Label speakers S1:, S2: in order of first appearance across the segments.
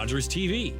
S1: Rogers TV.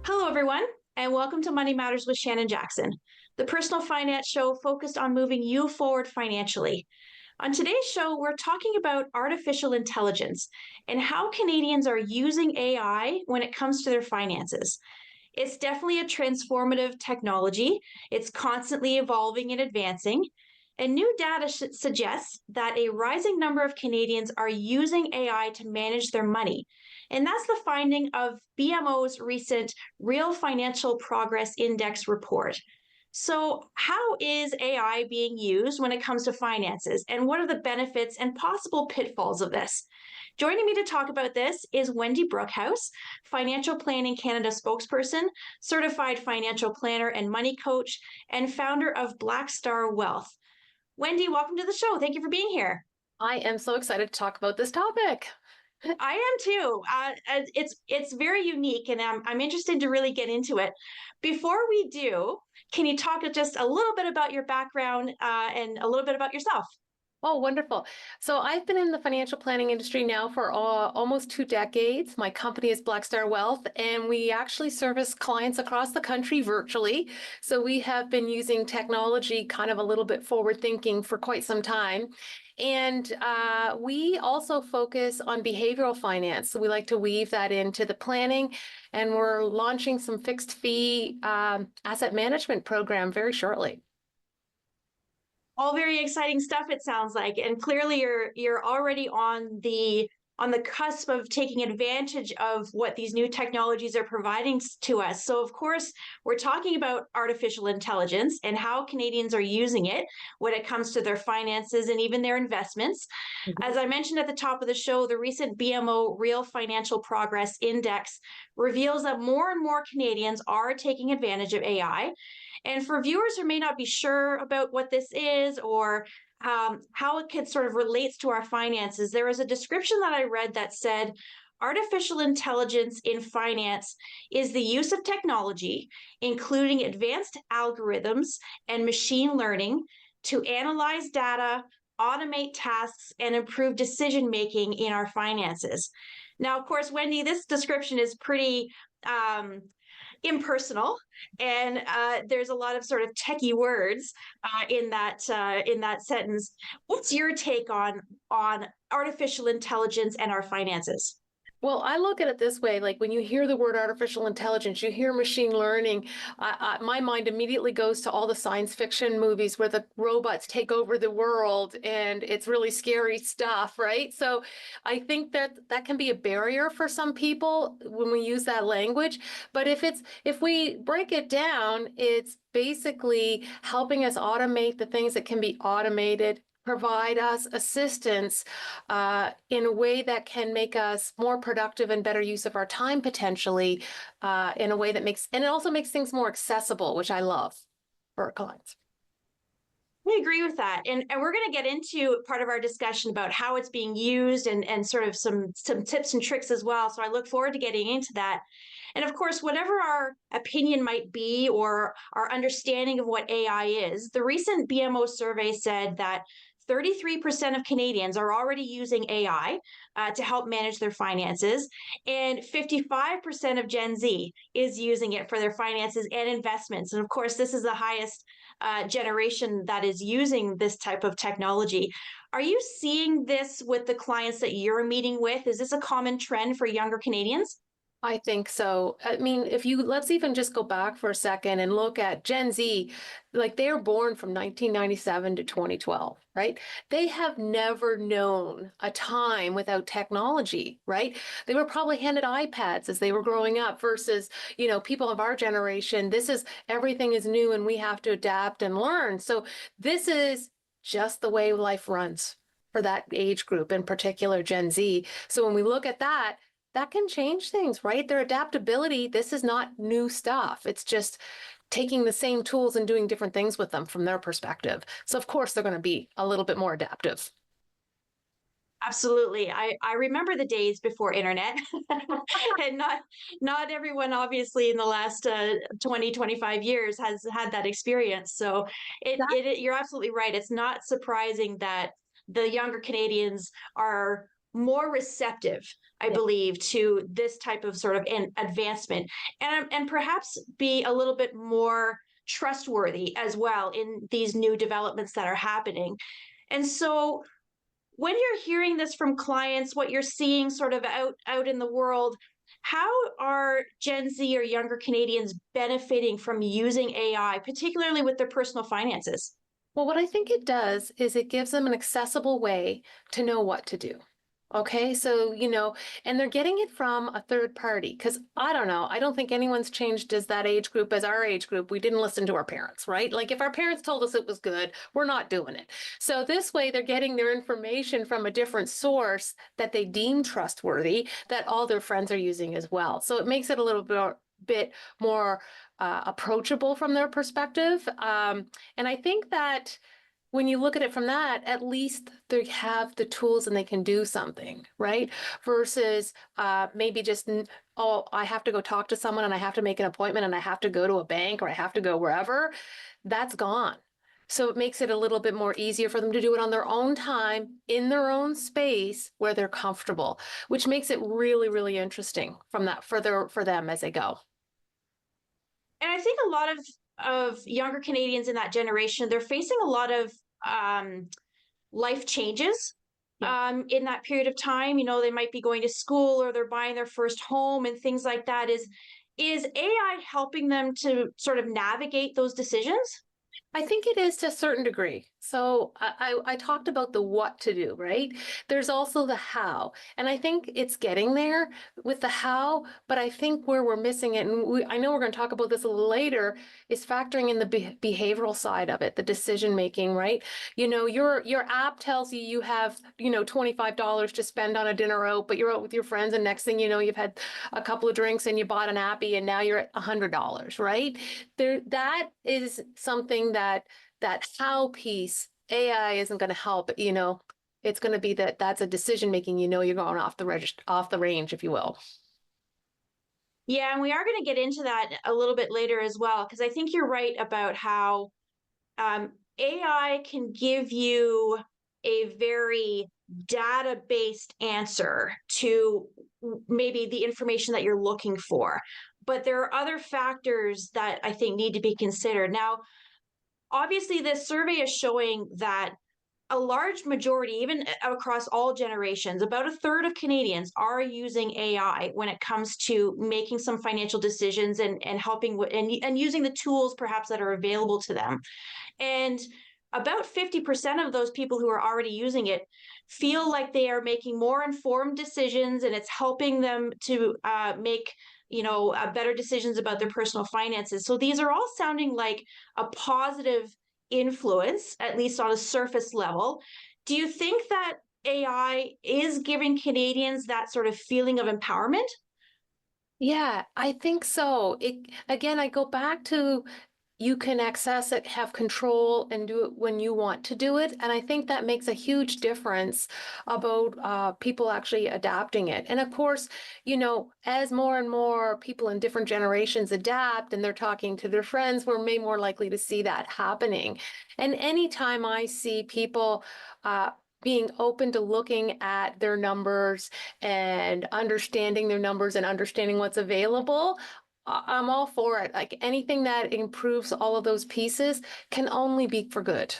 S2: Hello, everyone, and welcome to Money Matters with Shannon Jackson, the personal finance show focused on moving you forward financially. On today's show, we're talking about artificial intelligence and how Canadians are using AI when it comes to their finances. It's definitely a transformative technology. It's constantly evolving and advancing. And new data suggests that a rising number of Canadians are using AI to manage their money. And that's the finding of BMO's recent Real Financial Progress Index report. So, how is AI being used when it comes to finances? And what are the benefits and possible pitfalls of this? Joining me to talk about this is Wendy Brookhouse, Financial Planning Canada Spokesperson, Certified Financial Planner and Money Coach, and founder of Black Star Wealth. Wendy, welcome to the show. Thank you for being here.
S3: I am so excited to talk about this topic.
S2: I am too. It's very unique, and I'm interested to really get into it. Before we do, can you talk just a little bit about your background and a little bit about yourself?
S3: Oh, wonderful. So I've been in the financial planning industry now for almost 2 decades. My company is Black Star Wealth, and we actually service clients across the country virtually. So we have been using technology kind of a little bit forward thinking for quite some time. And we also focus on behavioral finance. So we like to weave that into the planning, and we're launching some fixed fee asset management program very shortly.
S2: All very exciting stuff, it sounds like, and clearly you're already on the cusp of taking advantage of what these new technologies are providing to us. So, of course, we're talking about artificial intelligence and how Canadians are using it when it comes to their finances and even their investments. Mm-hmm. As I mentioned at the top of the show, the recent BMO Real Financial Progress Index reveals that more and more Canadians are taking advantage of AI. And for viewers who may not be sure about what this is or how it could sort of relates to our finances, there was a description that I read that said, artificial intelligence in finance is the use of technology, including advanced algorithms and machine learning, to analyze data, automate tasks, and improve decision-making in our finances. Now, of course, Wendy, this description is pretty impersonal, and there's a lot of sort of techie words in that sentence. What's your take on artificial intelligence and our finances?
S3: Well, I look at it this way, like when you hear the word artificial intelligence, you hear machine learning, my mind immediately goes to all the science fiction movies where the robots take over the world and it's really scary stuff, right? So I think that can be a barrier for some people when we use that language. But if we break it down, it's basically helping us automate the things that can be automated, provide us assistance in a way that can make us more productive and better use of our time potentially in a way that and it also makes things more accessible, which I love for our clients.
S2: I agree with that. And we're going to get into part of our discussion about how it's being used and sort of some tips and tricks as well. So I look forward to getting into that. And of course, whatever our opinion might be or our understanding of what AI is, the recent BMO survey said that 33% of Canadians are already using AI to help manage their finances, and 55% of Gen Z is using it for their finances and investments. And of course, this is the highest generation that is using this type of technology. Are you seeing this with the clients that you're meeting with? Is this a common trend for younger Canadians?
S3: I think so. I mean, let's even just go back for a second and look at Gen Z, like they were born from 1997 to 2012, right? They have never known a time without technology, right? They were probably handed iPads as they were growing up versus, people of our generation, everything is new and we have to adapt and learn. So this is just the way life runs for that age group, in particular Gen Z. So when we look at that can change things, right? Their adaptability, this is not new stuff. It's just taking the same tools and doing different things with them from their perspective. So of course they're going to be a little bit more adaptive.
S2: Absolutely. I remember the days before internet and not everyone obviously in the last 20, 25 years has had that experience. So you're absolutely right. It's not surprising that the younger Canadians are more receptive, I
S3: Yeah.
S2: believe, to this type of sort of advancement and perhaps be a little bit more trustworthy as well in these new developments that are happening. And so when you're hearing this from clients, what you're seeing sort of out in the world, how are Gen Z or younger Canadians benefiting from using AI, particularly with their personal finances?
S3: Well, what I think it does is it gives them an accessible way to know what to do. Okay, so, and they're getting it from a third party because I don't know. I don't think anyone's changed as that age group as our age group. We didn't listen to our parents, right? Like if our parents told us it was good, we're not doing it. So this way they're getting their information from a different source that they deem trustworthy that all their friends are using as well. So it makes it a little bit more approachable from their perspective. And I think that when you look at it from that, at least they have the tools and they can do something, right? Versus maybe just, oh, I have to go talk to someone and I have to make an appointment and I have to go to a bank or I have to go wherever. That's gone. So it makes it a little bit more easier for them to do it on their own time, in their own space where they're comfortable, which makes it really, really interesting from that for them as they go.
S2: And I think a lot of younger Canadians in that generation, they're facing a lot of life changes
S3: Yeah.
S2: in that period of time. You know, they might be going to school or they're buying their first home and things like that. Is AI helping them to sort of navigate those decisions?
S3: I think it is to a certain degree. So I talked about the what to do, right? There's also the how. And I think it's getting there with the how, but I think where we're missing it, and I know we're going to talk about this a little later, is factoring in the behavioral side of it, the decision making, right? Your app tells you you have, $25 to spend on a dinner out, but you're out with your friends and next thing you know, you've had a couple of drinks and you bought an appy and now you're at $100, right? That is something that how piece AI isn't going to help, it's going to be that's a decision making, you're going off the range, if you will.
S2: Yeah, and we are going to get into that a little bit later as well, because I think you're right about how AI can give you a very data-based answer to maybe the information that you're looking for. But there are other factors that I think need to be considered. Now, obviously, this survey is showing that a large majority, even across all generations, about a third of Canadians are using AI when it comes to making some financial decisions and helping and using the tools perhaps that are available to them. And about 50% of those people who are already using it feel like they are making more informed decisions and it's helping them to make better decisions about their personal finances. So these are all sounding like a positive influence, at least on a surface level. Do you think that AI is giving Canadians that sort of feeling of empowerment?
S3: Yeah, I think so. Again, I go back to you can access it, have control, and do it when you want to do it. And I think that makes a huge difference about people actually adapting it. And of course, as more and more people in different generations adapt and they're talking to their friends, we're way more likely to see that happening. And anytime I see people being open to looking at their numbers and understanding their numbers and understanding what's available, I'm all for it. Like anything that improves all of those pieces can only be for good.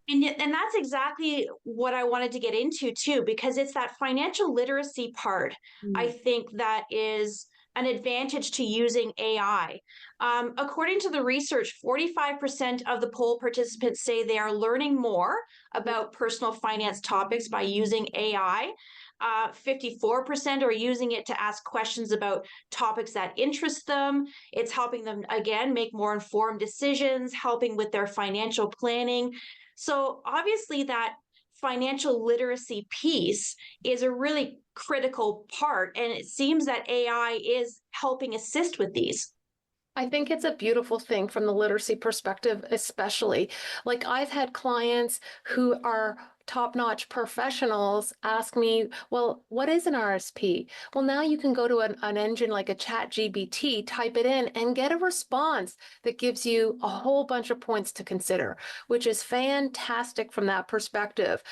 S2: And that's exactly what I wanted to get into too, because it's that financial literacy part, I think, that is an advantage to using AI. According to the research, 45% of the poll participants say they are learning more about personal finance topics by using AI. 54% are using it to ask questions about topics that interest them. It's helping them, again, make more informed decisions, helping with their financial planning. So obviously that financial literacy piece is a really critical part, and it seems that AI is helping assist with these.
S3: I think it's a beautiful thing from the literacy perspective, especially. Like I've had clients who are top-notch professionals ask me, well, what is an RSP? Well, now you can go to an engine like a ChatGPT, type it in, and get a response that gives you a whole bunch of points to consider, which is fantastic from that perspective.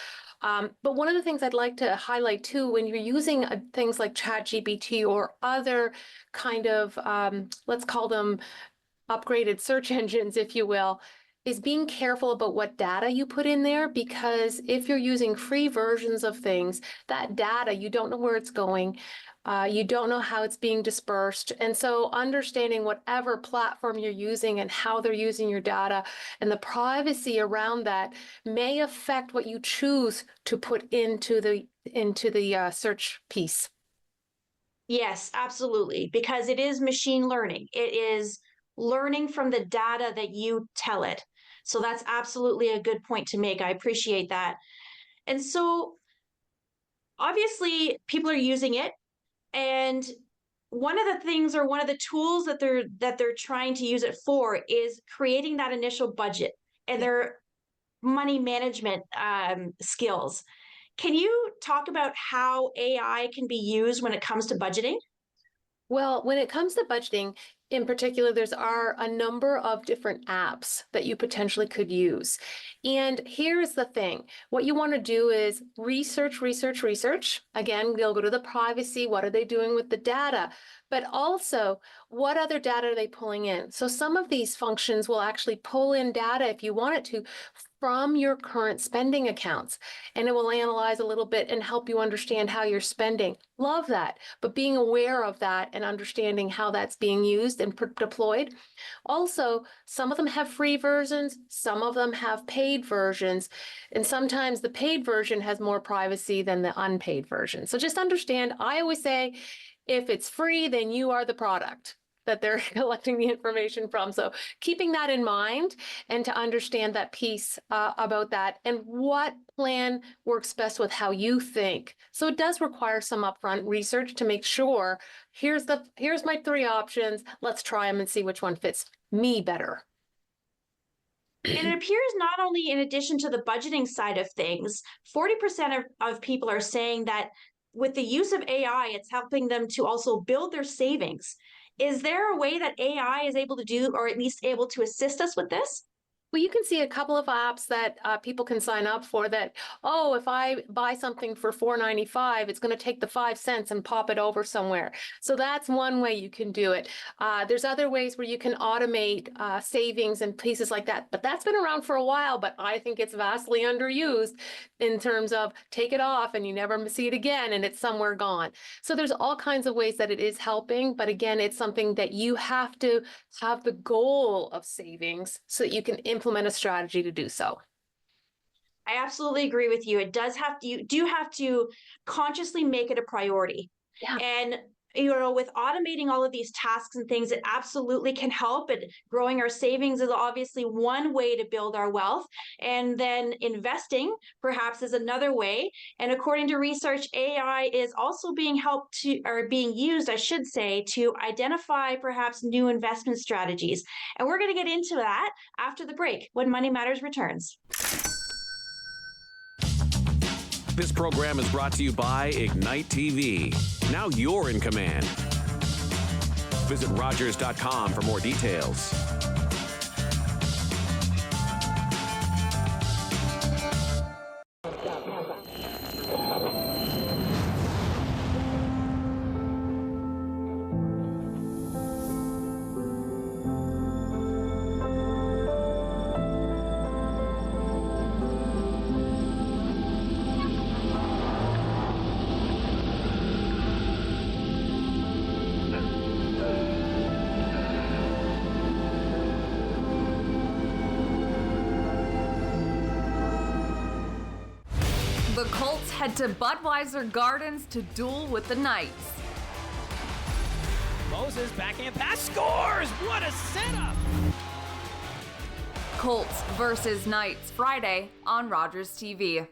S3: But one of the things I'd like to highlight too, when you're using things like ChatGPT or other kind of, let's call them upgraded search engines, if you will, is being careful about what data you put in there, because if you're using free versions of things, that data, you don't know where it's going. You don't know how it's being dispersed. And so understanding whatever platform you're using and how they're using your data and the privacy around that may affect what you choose to put into the search piece.
S2: Yes, absolutely, because it is machine learning. It is learning from the data that you tell it. So that's absolutely a good point to make. I appreciate that. And so obviously people are using it, and one of the things, or one of the tools that they're trying to use it for, is creating that initial budget and their money management skills. Can you talk about how AI can be used when it comes to budgeting?
S3: Well, when it comes to budgeting, in particular, there's a number of different apps that you potentially could use. And here's the thing. What you want to do is research, research, research. Again, we'll go to the privacy. What are they doing with the data? But also, what other data are they pulling in? So some of these functions will actually pull in data, if you want it to, from your current spending accounts. And it will analyze a little bit and help you understand how you're spending. Love that. But being aware of that and understanding how that's being used and deployed. Also, some of them have free versions, some of them have paid versions, and sometimes the paid version has more privacy than the unpaid version. So just understand, I always say, if it's free, then you are the product that they're collecting the information from. So keeping that in mind and to understand that piece about that and what plan works best with how you think. So it does require some upfront research to make sure, here's my 3 options. Let's try them and see which one fits me better.
S2: And it appears not only in addition to the budgeting side of things, 40% of people are saying that with the use of AI, it's helping them to also build their savings. Is there a way that AI is able to do, or at least able to assist us with this?
S3: Well, you can see a couple of apps that people can sign up for that, oh, if I buy something for $4.95, it's going to take the 5 cents and pop it over somewhere. So that's one way you can do it. There's other ways where you can automate savings and pieces like that. But that's been around for a while, but I think it's vastly underused in terms of take it off and you never see it again and it's somewhere gone. So there's all kinds of ways that it is helping. But again, it's something that you have to have the goal of savings so that you can implement a strategy to do so.
S2: I absolutely agree with you. It does have to, you do have to consciously make it a priority.
S3: Yeah.
S2: And with automating all of these tasks and things, it absolutely can help. And growing our savings is obviously one way to build our wealth. And then investing perhaps is another way. And according to research, AI is also being helped to, or being used, I should say, to identify perhaps new investment strategies. And we're going to get into that after the break when Money Matters returns.
S1: This program is brought to you by Ignite TV. Now you're in command. Visit Rogers.com for more details.
S4: The Colts head to Budweiser Gardens to duel with the Knights.
S5: Moses backhand pass scores! What a setup!
S4: Colts versus Knights Friday on Rogers TV.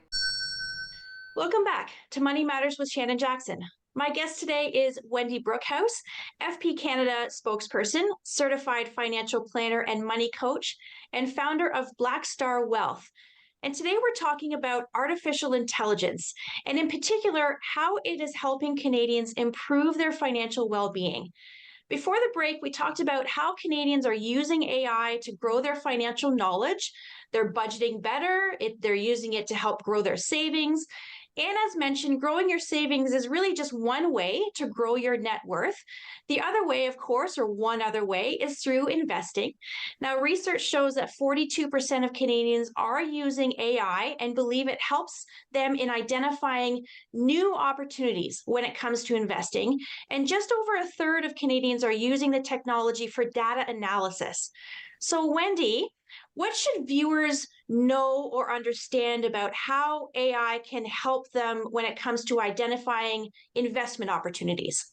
S2: Welcome back to Money Matters with Shannon Jackson. My guest today is Wendy Brookhouse, FP Canada Spokesperson, Certified Financial Planner and Money Coach, and founder of Black Star Wealth. And today we're talking about artificial intelligence, and in particular, how it is helping Canadians improve their financial well-being. Before the break, we talked about how Canadians are using AI to grow their financial knowledge. They're budgeting better, they're using it to help grow their savings. And as mentioned, growing your savings is really just one way to grow your net worth. The other way, of course, or one other way, is through investing. Now, research shows that 42% of Canadians are using AI and believe it helps them in identifying new opportunities when it comes to investing. And just over a third of Canadians are using the technology for data analysis. So, Wendy, what should viewers know or understand about how AI can help them when it comes to identifying investment opportunities?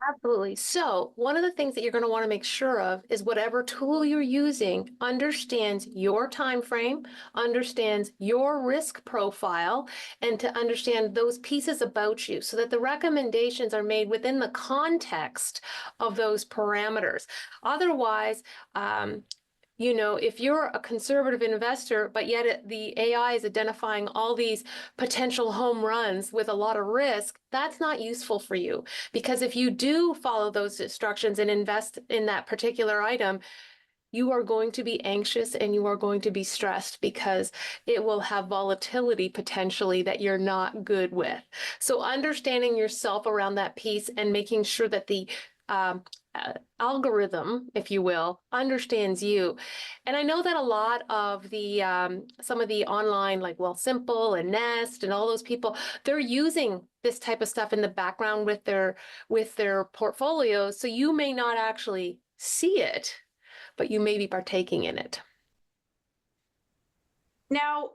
S3: Absolutely. So one of the things that you're going to want to make sure of is whatever tool you're using understands your time frame, understands your risk profile, and to understand those pieces about you so that the recommendations are made within the context of those parameters. Otherwise, if you're a conservative investor, but yet the AI is identifying all these potential home runs with a lot of risk, that's not useful for you. Because if you do follow those instructions and invest in that particular item, you are going to be anxious and you are going to be stressed because it will have volatility potentially that you're not good with. So understanding yourself around that piece and making sure that the algorithm, if you will, understands you. And I know that a lot of the some of the online, like Wealthsimple and Nest and all those people, they're using this type of stuff in the background with their portfolios. So you may not actually see it, but you may be partaking in it.
S2: Now,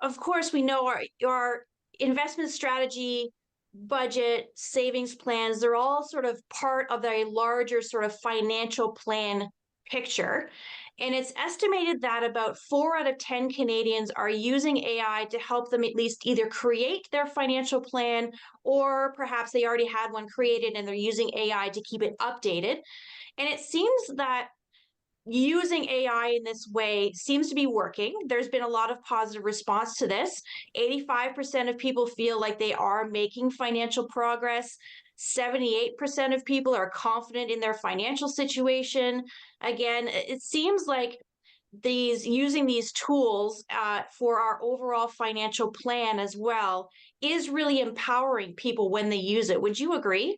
S2: of course, we know our investment strategy, budget, savings plans, they're all sort of part of a larger sort of financial plan picture. And it's estimated that about 4 out of 10 Canadians are using AI to help them at least either create their financial plan, or perhaps they already had one created and they're using AI to keep it updated. And it seems that using AI in this way seems to be working. There's been a lot of positive response to this. 85% of people feel like they are making financial progress. 78% of people are confident in their financial situation. Again, it seems like using these tools for our overall financial plan as well is really empowering people when they use it. Would you agree?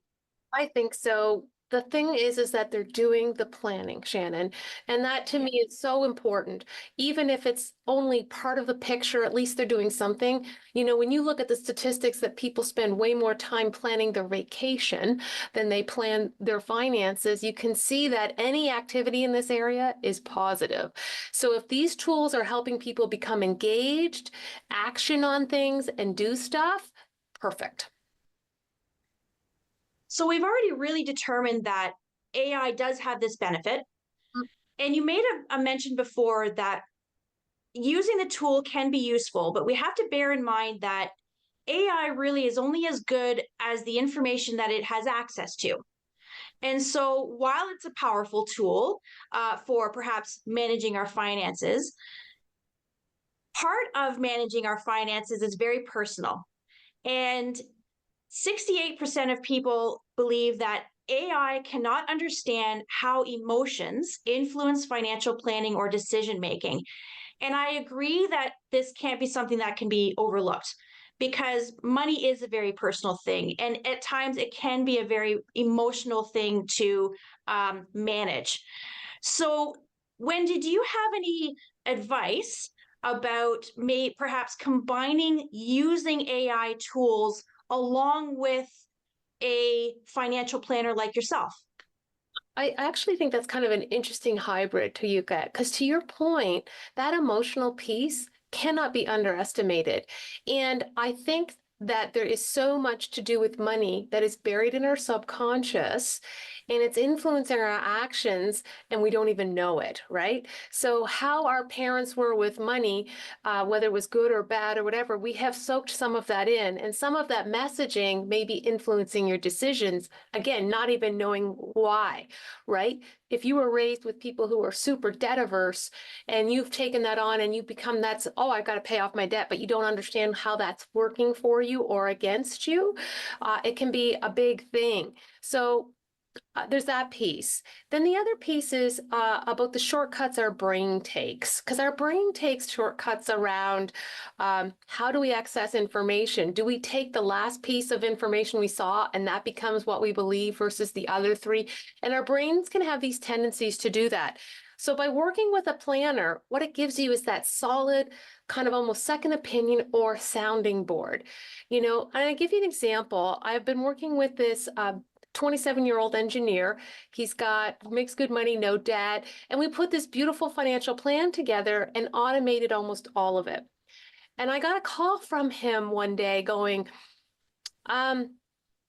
S3: I think so. The thing is that they're doing the planning, Shannon, and that to me is so important. Even if it's only part of the picture, at least they're doing something. When you look at the statistics that people spend way more time planning their vacation than they plan their finances, you can see that any activity in this area is positive. So if these tools are helping people become engaged, action on things, and do stuff, perfect.
S2: So we've already really determined that AI does have this benefit. And you made a mention before that using the tool can be useful, but we have to bear in mind that AI really is only as good as the information that it has access to. And so while it's a powerful tool for perhaps managing our finances, part of managing our finances is very personal. And 68% of people believe that AI cannot understand how emotions influence financial planning or decision making. And I agree that this can't be something that can be overlooked because money is a very personal thing. And at times it can be a very emotional thing to manage. So, Wendy, do you have any advice about perhaps combining using AI tools along with a financial planner like yourself?
S3: I actually think that's kind of an interesting hybrid to you get, because to your point, that emotional piece cannot be underestimated. And I think that there is so much to do with money that is buried in our subconscious. and it's influencing our actions and we don't even know it, right? So how our parents were with money, whether it was good or bad or whatever, we have soaked some of that in, and some of that messaging may be influencing your decisions, again, not even knowing why, right? If you were raised with people who are super debt averse and you've taken that on and you become I've got to pay off my debt, but you don't understand how that's working for you or against you, it can be a big thing. So there's that piece. Then the other piece is about the shortcuts our brain takes, because our brain takes shortcuts around how do we access information? Do we take the last piece of information we saw and that becomes what we believe versus the other three? And our brains can have these tendencies to do that. So by working with a planner, what it gives you is that solid kind of almost second opinion or sounding board. And I give you an example. I've been working with this 27-year-old engineer. Makes good money, no debt. And we put this beautiful financial plan together and automated almost all of it. And I got a call from him one day going,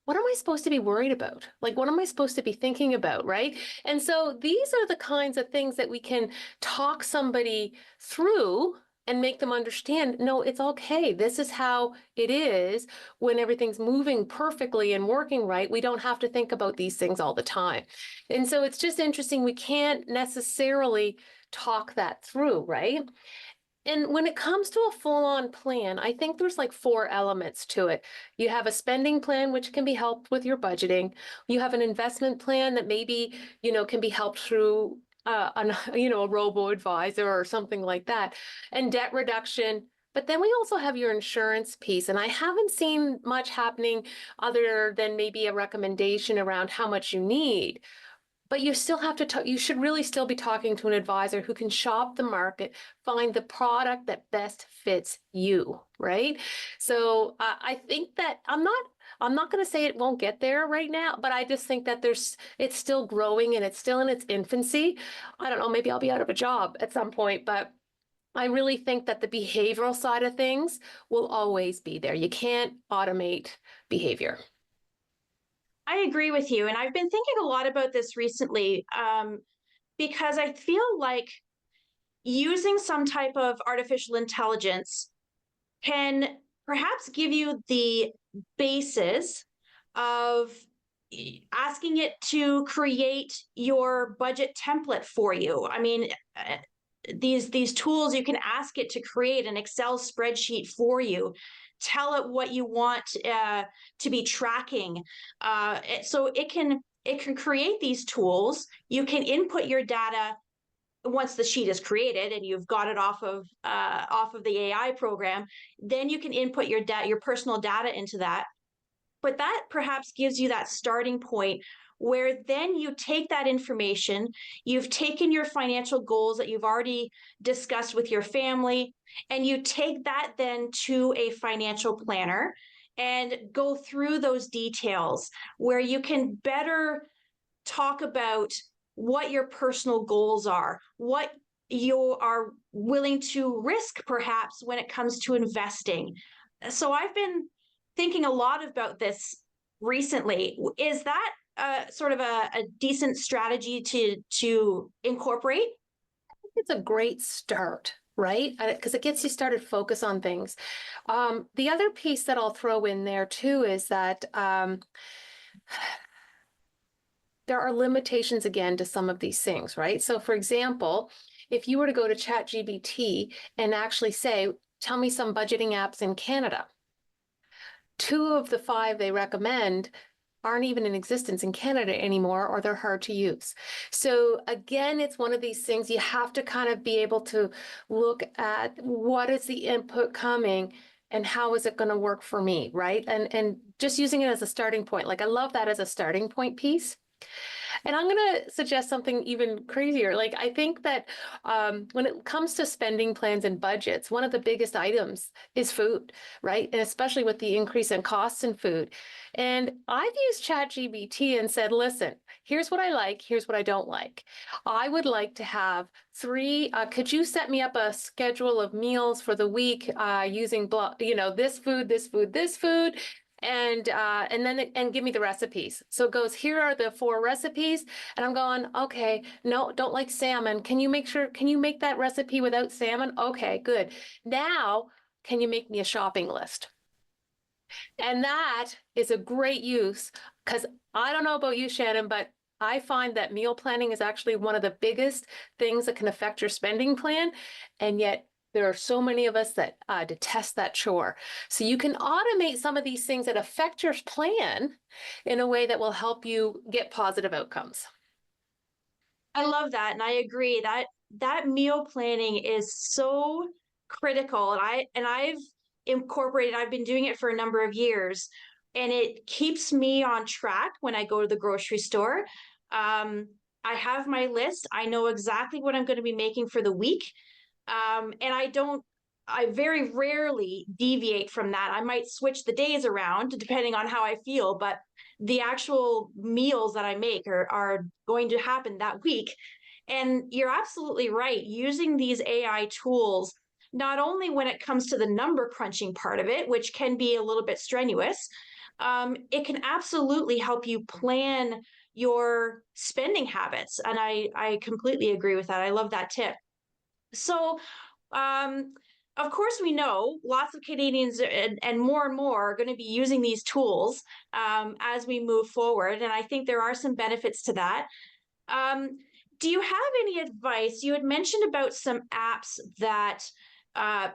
S3: what am I supposed to be worried about? Like, what am I supposed to be thinking about, right? And so these are the kinds of things that we can talk somebody through and make them understand, no, it's okay. This is how it is when everything's moving perfectly and working right. We don't have to think about these things all the time. And so it's just interesting. We can't necessarily talk that through, right? And when it comes to a full-on plan, I think there's like 4 elements to it. You have a spending plan, which can be helped with your budgeting. You have an investment plan that maybe, can be helped through a robo-advisor or something like that, and debt reduction. But then we also have your insurance piece, and I haven't seen much happening other than maybe a recommendation around how much you need. But you still have to you should really still be talking to an advisor who can shop the market, find the product that best fits you, right? So I think that I'm not going to say it won't get there right now, but I just think that it's still growing and it's still in its infancy. I don't know, maybe I'll be out of a job at some point, but I really think that the behavioral side of things will always be there. You can't automate behavior.
S2: I agree with you. And I've been thinking a lot about this recently because I feel like using some type of artificial intelligence can perhaps give you the basis of asking it to create your budget template for you. I mean, these tools, you can ask it to create an Excel spreadsheet for you, tell it what you want to be tracking, so it can create these tools. You can input your data once the sheet is created and you've got it off of the AI program. Then you can input your personal data into that. But that perhaps gives you that starting point where then you take that information, you've taken your financial goals that you've already discussed with your family, and you take that then to a financial planner and go through those details where you can better talk about what your personal goals are, what you are willing to risk perhaps when it comes to investing. So I've been thinking a lot about this recently. Is that sort of a decent strategy to incorporate?
S3: I think it's a great start, right? Because it gets you started focus on things. The other piece that I'll throw in there too is that there are limitations again to some of these things, right? So for example, if you were to go to ChatGPT and actually say, tell me some budgeting apps in Canada, 2 of the 5 they recommend aren't even in existence in Canada anymore, or they're hard to use. So again, it's one of these things you have to kind of be able to look at what is the input coming and how is it going to work for me, right? And just using it as a starting point. Like I love that as a starting point piece. And I'm going to suggest something even crazier. Like I think that when it comes to spending plans and budgets, one of the biggest items is food, right? And especially with the increase in costs in food. And I've used ChatGPT and said, listen, here's what I like, here's what I don't like. I would like to have 3, could you set me up a schedule of meals for the week using, this food, this food, this food? and give me the recipes. So it goes, here are the 4 recipes, and I'm going, okay, no, don't like salmon. Can you make that recipe without salmon? Okay, good. Now, can you make me a shopping list? And that is a great use, because I don't know about you, Shannon, but I find that meal planning is actually one of the biggest things that can affect your spending plan. And yet there are so many of us that detest that chore. So you can automate some of these things that affect your plan in a way that will help you get positive outcomes.
S2: I love that, and I agree that meal planning is so critical. And I've been doing it for a number of years, and it keeps me on track when I go to the grocery store. I have my list. I know exactly what I'm going to be making for the week. And I very rarely deviate from that. I might switch the days around depending on how I feel, but the actual meals that I make are going to happen that week. And you're absolutely right. Using these AI tools, not only when it comes to the number crunching part of it, which can be a little bit strenuous, it can absolutely help you plan your spending habits. And I completely agree with that. I love that tip. So, of course, we know lots of Canadians and more are going to be using these tools as we move forward. And I think there are some benefits to that. Do you have any advice? You had mentioned about some apps that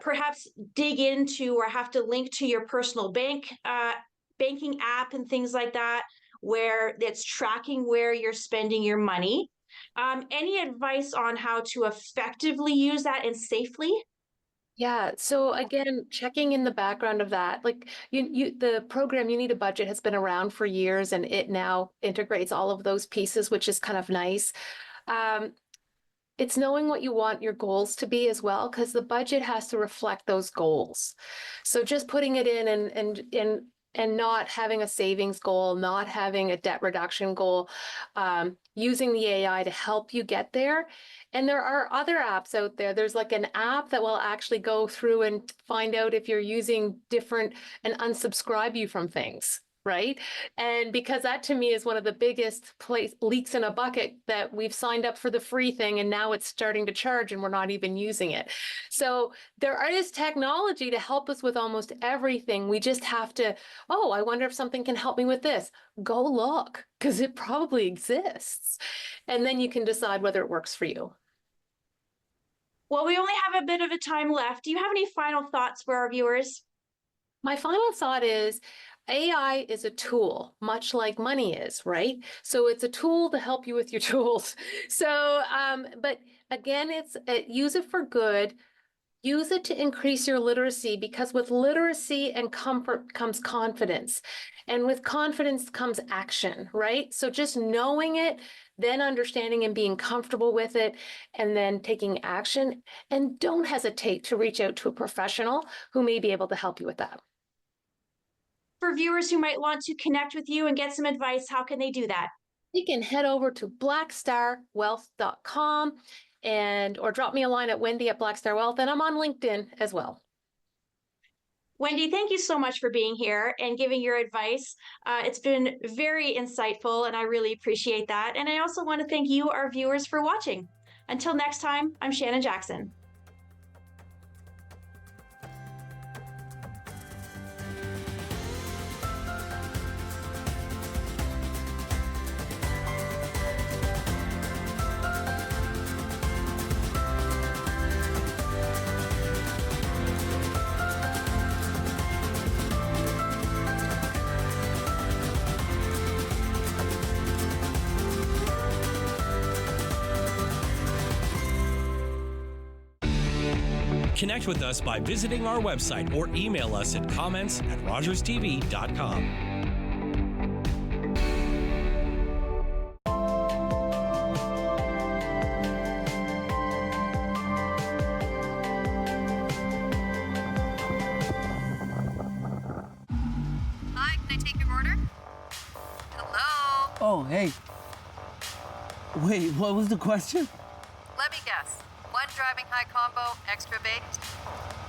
S2: perhaps dig into or have to link to your personal banking app and things like that, where it's tracking where you're spending your money. Any advice on how to effectively use that and safely?
S3: Yeah. So again, checking in the background of that, like the program You Need a Budget has been around for years, and it now integrates all of those pieces, which is kind of nice. It's knowing what you want your goals to be as well, because the budget has to reflect those goals. So just putting it in and not having a savings goal, not having a debt reduction goal, using the AI to help you get there. And there are other apps out there. There's like an app that will actually go through and find out if you're using different and unsubscribe you from things. Right. And because that to me is one of the biggest leaks in a bucket, that we've signed up for the free thing and now it's starting to charge and we're not even using it. So there is technology to help us with almost everything. We just have to, oh, I wonder if something can help me with this. Go look, because it probably exists. And then you can decide whether it works for you.
S2: Well, we only have a bit of a time left. Do you have any final thoughts for our viewers?
S3: My final thought is AI is a tool, much like money is, right? So it's a tool to help you with your tools. So, but again, use it for good. Use it to increase your literacy, because with literacy and comfort comes confidence. And with confidence comes action, right? So just knowing it, then understanding and being comfortable with it, and then taking action. And don't hesitate to reach out to a professional who may be able to help you with that.
S2: For viewers who might want to connect with you and get some advice, how can they do that?
S3: You can head over to blackstarwealth.com or drop me a line at Wendy at Blackstar Wealth, and I'm on LinkedIn as well.
S2: Wendy, thank you so much for being here and giving your advice. It's been very insightful, and I really appreciate that. And I also want to thank you, our viewers, for watching. Until next time, I'm Shannon Jackson.
S5: Connect with us by visiting our website or email us at comments@rogerstv.com.
S4: Hi, can I take your order? Hello?
S6: Oh, hey. Wait, what was the question?
S4: Let me guess. One driving high combo, extra baked?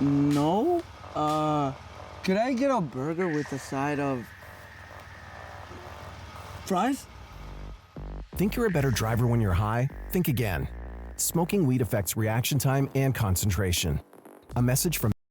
S6: No? Could I get a burger with a side of fries?
S7: Think you're a better driver when you're high? Think again. Smoking weed affects reaction time and concentration. A message from